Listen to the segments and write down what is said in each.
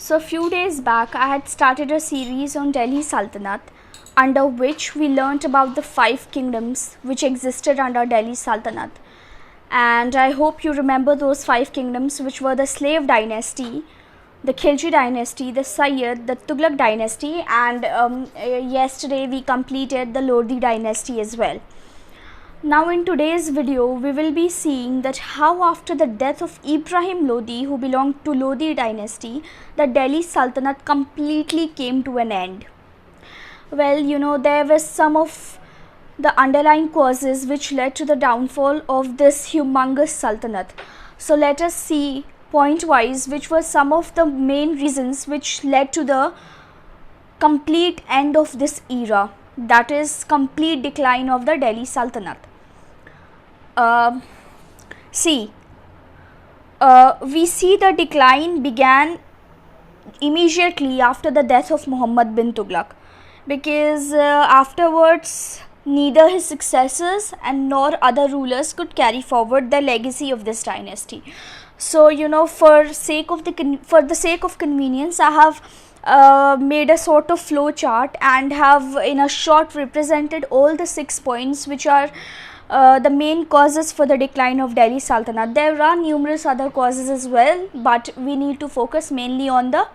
So a few days back I had started a series on Delhi Sultanate, under which we learnt about the 5 kingdoms which existed under Delhi Sultanate. And I hope you remember those 5 kingdoms, which were the slave dynasty, the Khilji dynasty, the Sayyid, the Tughluq dynasty, and yesterday we completed the Lodi dynasty as well. Now in today's video we will be seeing that how after the death of Ibrahim Lodi, who belonged to Lodi dynasty, the Delhi Sultanate completely came to an end. Well, there were some of the underlying causes which led to the downfall of this humongous sultanate. So let us see point wise which were some of the main reasons which led to the complete end of this era, that is complete decline of the Delhi Sultanate. We see the decline began immediately after the death of Muhammad bin Tughlaq, because afterwards neither his successors and nor other rulers could carry forward the legacy of this dynasty. So for the sake of convenience, I have made a sort of flow chart and have in a short represented all the 6 points which are the main causes for the decline of Delhi Sultanate. There are numerous other causes as well, but we need to focus mainly on the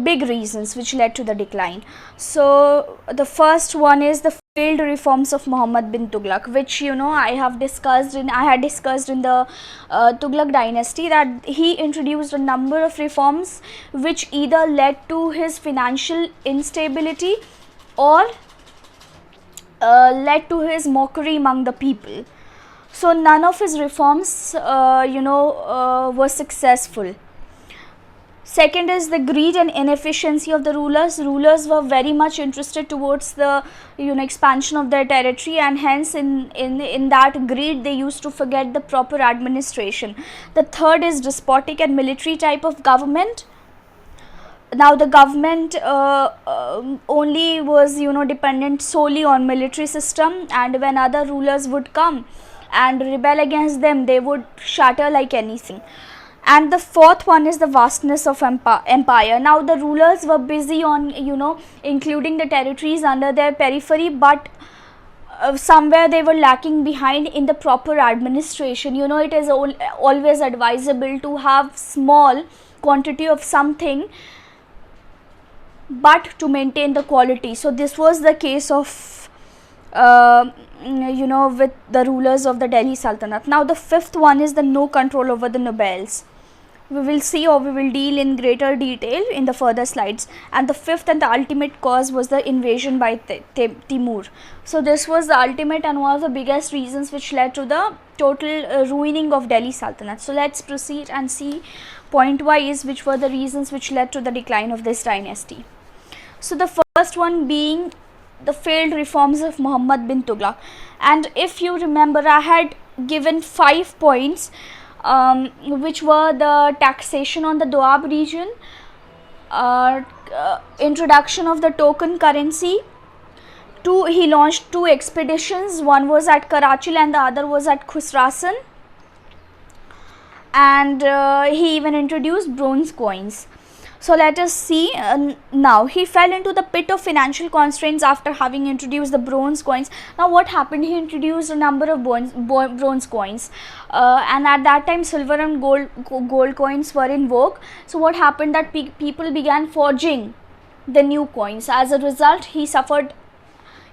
big reasons which led to the decline. So the first one is the failed reforms of Muhammad bin Tughlaq, which I had discussed in the Tughluq dynasty, that he introduced a number of reforms which either led to his financial instability or led to his mockery among the people. So none of his reforms were successful. Second is the greed and inefficiency of the rulers. Rulers were very much interested towards the expansion of their territory, and hence in that greed they used to forget the proper administration. The third is despotic and military type of government. Now the government only was dependent solely on military system, and when other rulers would come and rebel against them, they would shatter like anything. And the fourth one is the vastness of empire. Now the rulers were busy on including the territories under their periphery, but somewhere they were lacking behind in the proper administration. It is always advisable to have small quantity of something, but to maintain the quality. So this was the case of with the rulers of the Delhi Sultanate. Now the fifth one is the no control over the nobles. We will see, or we will deal in greater detail in the further slides. And the fifth and the ultimate cause was the invasion by Timur. So this was the ultimate and one of the biggest reasons which led to the total ruining of Delhi Sultanate. So let's proceed and see point wise which were the reasons which led to the decline of this dynasty. So the first one being the failed reforms of Muhammad bin Tughlaq. And if you remember, I had given 5 points which were the taxation on the Doab region, introduction of the token currency. He launched 2 expeditions, one was at Karachi and the other was at Khusrasan, and he even introduced bronze coins. So let us see. Now he fell into the pit of financial constraints after having introduced the bronze coins. Now what happened? He introduced a number of bronze coins, and at that time silver and gold coins were in vogue. So what happened, that people began forging the new coins. As a result, he suffered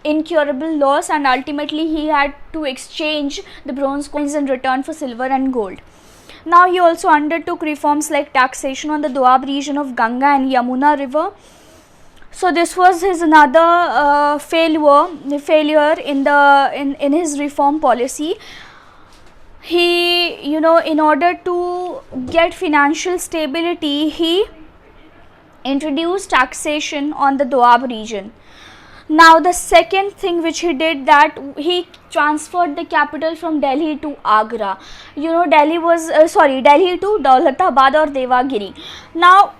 incurable loss, and ultimately he had to exchange the bronze coins in return for silver and gold. Now he also undertook reforms like taxation on the Doab region of Ganga and Yamuna river. So this was his another failure in his reform policy. He in order to get financial stability, he introduced taxation on the Doab region. Now the second thing which he did, that he transferred the capital from Delhi to Agra. Delhi to Daulatabad or Devagiri. Now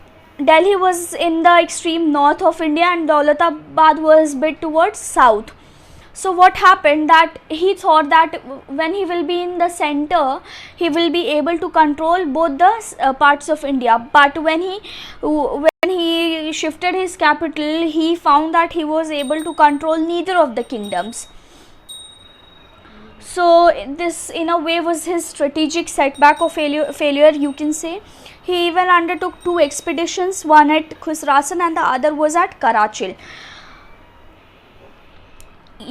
Delhi was in the extreme north of India and Daulatabad was bit towards south. So what happened, that he thought that when he will be in the center, he will be able to control both the parts of India. But when he shifted his capital, he found that he was able to control neither of the kingdoms. So this in a way was his strategic setback or failure, you can say. He even undertook 2 expeditions, one at Khusrasan and the other was at Karachil.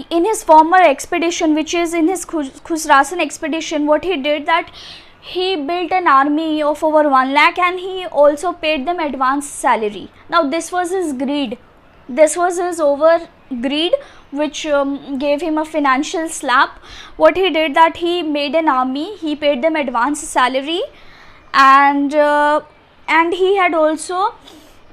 In his former expedition, which is in his Khusrasan expedition, what he did, that he built an army of over 1 lakh and he also paid them advance salary. Now this was his greed, this was his over greed, which gave him a financial slap. What he did, that he made an army, he paid them advance salary, and he had also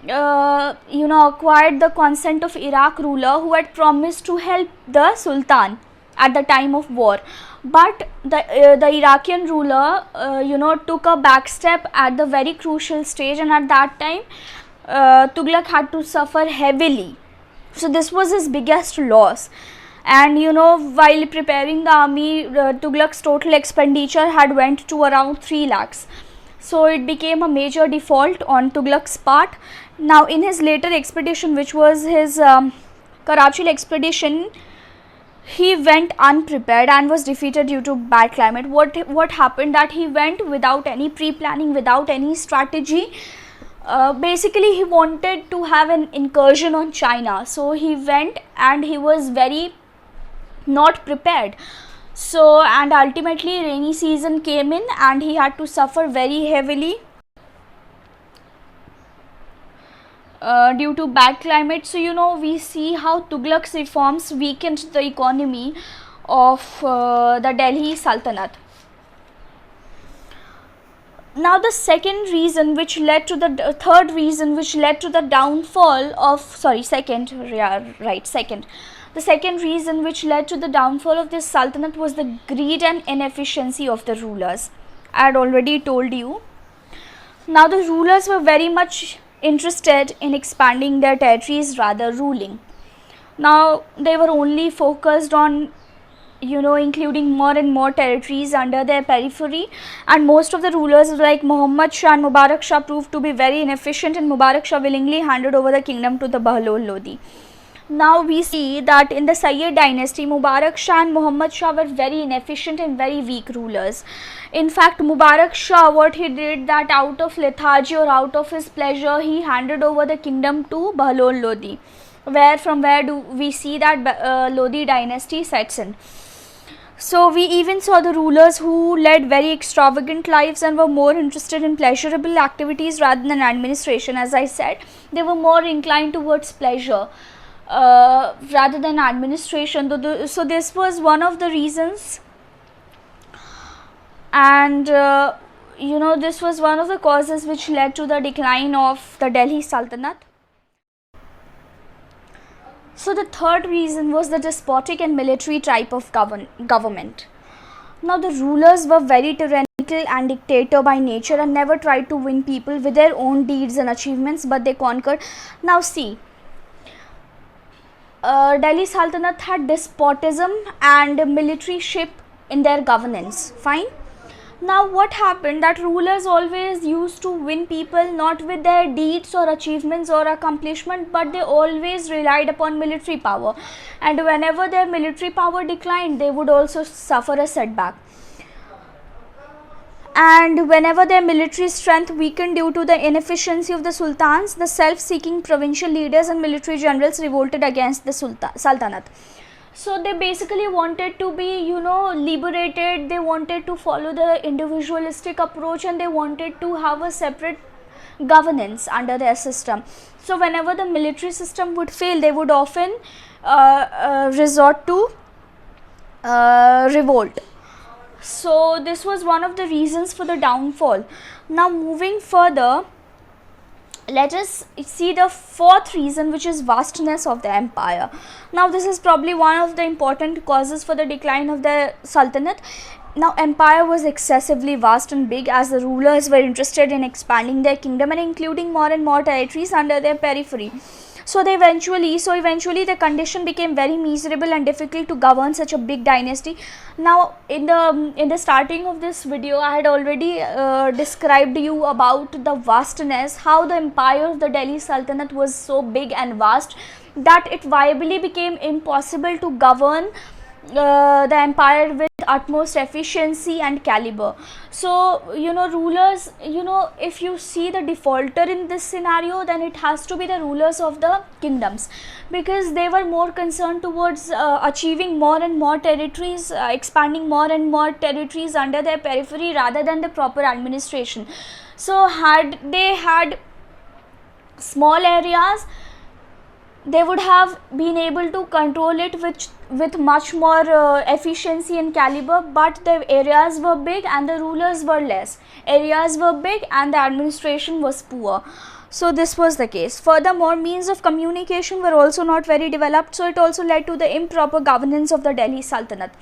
acquired the consent of Iraq ruler, who had promised to help the Sultan at the time of war. But the Iraqian ruler took a back step at the very crucial stage, and at that time Tughluq had to suffer heavily. So this was his biggest loss. And while preparing the army, Tughlaq's total expenditure had went to around 3 lakhs. So it became a major default on Tughlaq's part. Now in his later expedition, which was his Karachil expedition, he went unprepared and was defeated due to bad climate. What happened, that he went without any pre-planning, without any strategy. Basically he wanted to have an incursion on China, so he went and he was very not prepared. So and ultimately rainy season came in and he had to suffer very heavily due to bad climate. So we see how Tughlaq's reforms weakened the economy of the Delhi Sultanate. Now the second reason which led to the third reason which led to the downfall of second the second reason which led to the downfall of this sultanate was the greed and inefficiency of the rulers. I had already told you. Now the rulers were very much interested in expanding their territories rather ruling. Now they were only focused on including more and more territories under their periphery, and most of the rulers like Muhammad Shah and Mubarak Shah proved to be very inefficient, and Mubarak Shah willingly handed over the kingdom to the Bahlol Lodi. Now we see that in the Sayyid dynasty, Mubarak Shah and Muhammad Shah were very inefficient and very weak rulers. In fact, Mubarak Shah, what he did, that out of lethargy or out of his pleasure, he handed over the kingdom to Bahlol Lodi, from where do we see that Lodi dynasty sets in. So we even saw the rulers who led very extravagant lives and were more interested in pleasurable activities rather than administration. As I said, they were more inclined towards pleasure rather than administration. So this was one of the reasons, and this was one of the causes which led to the decline of the Delhi Sultanate. So the third reason was the despotic and military type of government. Now the rulers were very tyrannical and dictator by nature and never tried to win people with their own deeds and achievements, but they conquered. Now see, Delhi Sultanate had despotism and militaryship in their governance. Fine. Now what happened, that rulers always used to win people not with their deeds or achievements or accomplishment, but they always relied upon military power, and whenever their military power declined, they would also suffer a setback. And whenever their military strength weakened due to the inefficiency of the sultans, the self-seeking provincial leaders and military generals revolted against the Sultanate. So they basically wanted to be, liberated. They wanted to follow the individualistic approach, and they wanted to have a separate governance under their system. So whenever the military system would fail, they would often resort to revolt. So this was one of the reasons for the downfall. Now moving further, let us see the fourth reason, which is vastness of the empire. Now this is probably one of the important causes for the decline of the Sultanate. Now empire was excessively vast and big, as the rulers were interested in expanding their kingdom and including more and more territories under their periphery. So eventually the condition became very miserable and difficult to govern such a big dynasty. Now in the starting of this video, I had already described you about the vastness, how the empire of the Delhi Sultanate was so big and vast that it viably became impossible to govern the empire with utmost efficiency and caliber. So rulers, if you see the defaulter in this scenario, then it has to be the rulers of the kingdoms, because they were more concerned towards achieving more and more territories, expanding more and more territories under their periphery rather than the proper administration. So had they had small areas, they would have been able to control it with much more efficiency and caliber, but the areas were big and the rulers were less. Areas were big and the administration was poor. So this was the case. Furthermore, means of communication were also not very developed, so it also led to the improper governance of the Delhi Sultanate.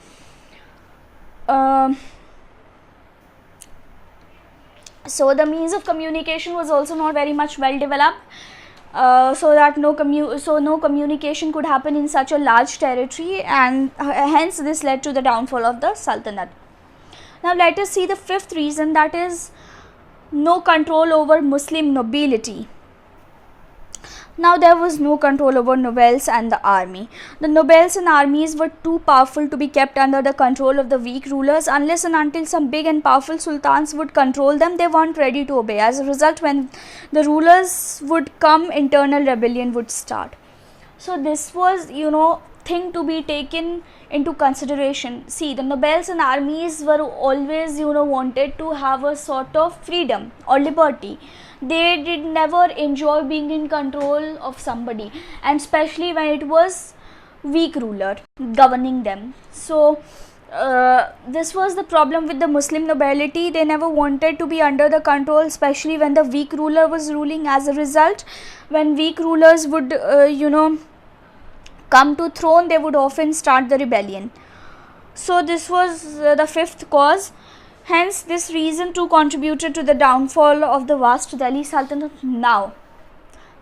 So the means of communication was also not very much well developed. So that no communication could happen in such a large territory, and hence this led to the downfall of the Sultanate. Now let us see the fifth reason, that is no control over Muslim nobility. Now there was no control over nobles and the army. The nobles and armies were too powerful to be kept under the control of the weak rulers. Unless and until some big and powerful sultans would control them, they weren't ready to obey. As a result, when the rulers would come, internal rebellion would start. So this was, thing to be taken into consideration. See, the nobles and armies were always, wanted to have a sort of freedom or liberty. They did never enjoy being in control of somebody, and especially when it was weak ruler governing them. So this was the problem with the Muslim nobility. They never wanted to be under the control, especially when the weak ruler was ruling. As a result, when weak rulers would come to throne, they would often start the rebellion. So this was the fifth cause. Hence, this reason too contributed to the downfall of the vast Delhi Sultanate. Now,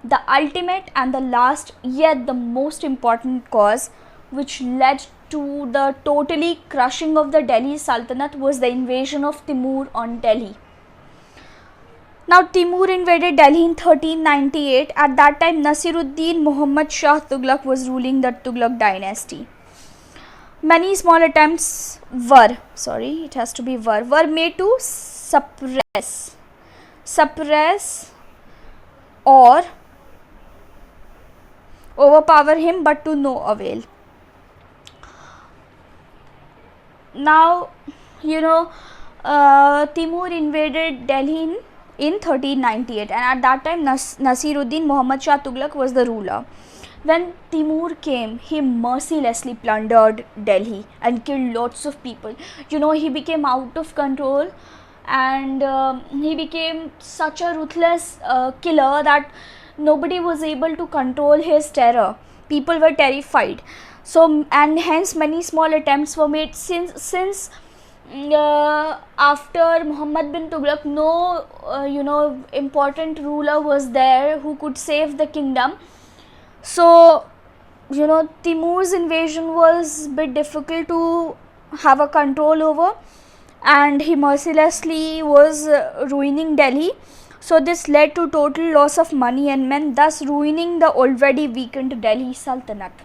the ultimate and the last, yet the most important cause which led to the totally crushing of the Delhi Sultanate was the invasion of Timur on Delhi. Now, Timur invaded Delhi in 1398. At that time, Nasiruddin Muhammad Shah Tughluq was ruling the Tughluq dynasty. Many small attempts were made to suppress or overpower him, but to no avail. Now, Timur invaded Delhi in 1398, and at that time Nasiruddin Muhammad Shah Tughluq was the ruler. When Timur came, he mercilessly plundered Delhi and killed lots of people. He became out of control, and he became such a ruthless killer that nobody was able to control his terror. People were terrified. So, and hence many small attempts were made since after Muhammad bin Tughlaq, no important ruler was there who could save the kingdom. So, Timur's invasion was a bit difficult to have a control over, and he mercilessly was ruining Delhi. So, this led to total loss of money and men, thus ruining the already weakened Delhi Sultanate.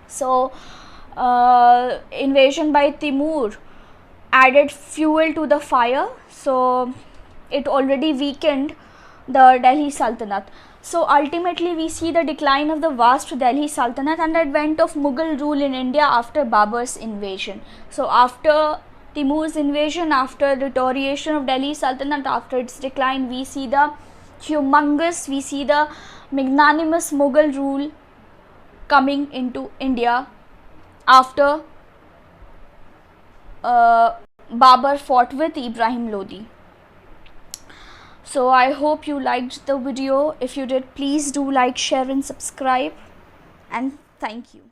So, invasion by Timur added fuel to the fire. So, it already weakened the Delhi Sultanate. So ultimately we see the decline of the vast Delhi Sultanate and the advent of Mughal rule in India after Babur's invasion. So after Timur's invasion, after deterioration of Delhi Sultanate, after its decline, we see the magnanimous Mughal rule coming into India after Babur fought with Ibrahim Lodi. So I hope you liked the video. If you did, please do like, share and subscribe, and thank you.